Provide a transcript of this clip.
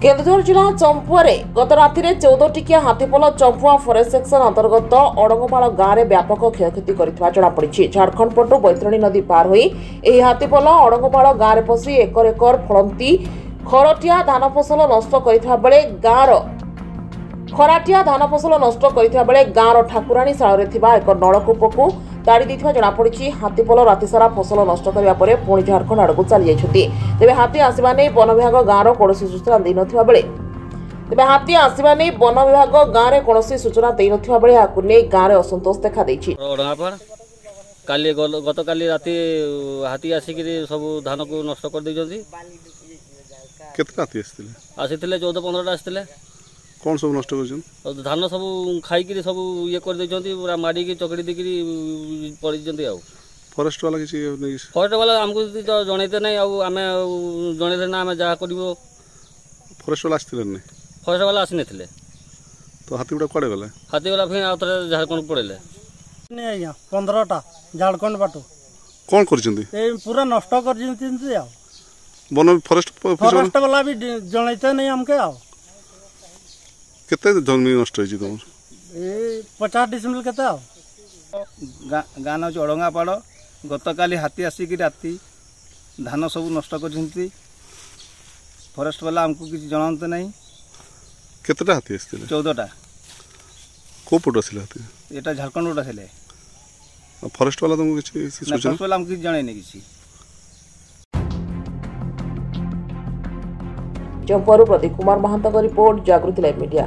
केन्दुझर जिला चंपुआरे गत राति 14 टिकिया हाथीपल चंपुआ फरेस्ट सेक्शन अंतर्गत अड़ंगपाड़ गाँव में व्यापक क्षयक्षति जमापड़ी। झारखंड पटु बैतरणी नदी पार होई एही हाथीपल अड़ंगपाड़ गाँव में पशि एकर एकर फलंती खराटिया धान फसल नष्ट करथिबा बेले गाँवर ठाकुराणी शाल एक नलकूप को ताड़ी देथिबा जमापड़ी। हाथीपल रातिसारा फसल नष्ट करने पर पुणी झारखंड आड़ को चली जाइछथि। तेबे हाथी आसवा नहीं वन विभाग गाँवर कौन सूचना दे नथिबा बेले हाथी आसवा नहीं वन विभाग गाँव में कौन सूचना दे नथिबा बेले याकु नै गाँव में असंतोष देखा देछि। काली गत काली राति हाथी आसिक सब धान को नष्ट कर देइछथि। केतना हाथी आसिथिले 14-15 आसिथिले। कौन सब नष्ट कर धान सब खाई सब ये कर देइछथि पूरा मारी की चकड़ी देकरी पड़ी जंती। आ फॉरेस्ट वाला किसी फॉरेस्ट वाला हमको तो जनैते नै। आमे जनैते ना आमे जा करबो। फॉरेस्ट वाला आसिथिले नै? फॉरेस्ट वाला आसी नथिले। तो हाथी गुडा कोडे गले? हाथी वाला फिर आउतरे झारखंड पड़ेले नै आया 15टा झारखंड बाटो कौन करछंती ए पूरा नष्ट कर जंती। आ वन फॉरेस्ट वाला भी जनैते नै हमके। आ केते जंगली नष्ट होई तुम ए 50 डिसमिल केते? आ गाँ हूँ अड़ंगापाड़ गत काली हाथी आसिक राति धान सब नष्ट कर फॉरेस्ट वाला हमको किसी जनाते नहीं। केतेटा हाथी आसिले? 14टा। को पट आसिले हाथी? एटा झारखंड रोड आसिले। फॉरेस्ट वाला तुमको किसी सूचना? फॉरेस्ट वाला हमको जणे नहीं किसी। चंपुआरू प्रदीप कुमार महांत रिपोर्ट, जागृति लाइव मीडिया।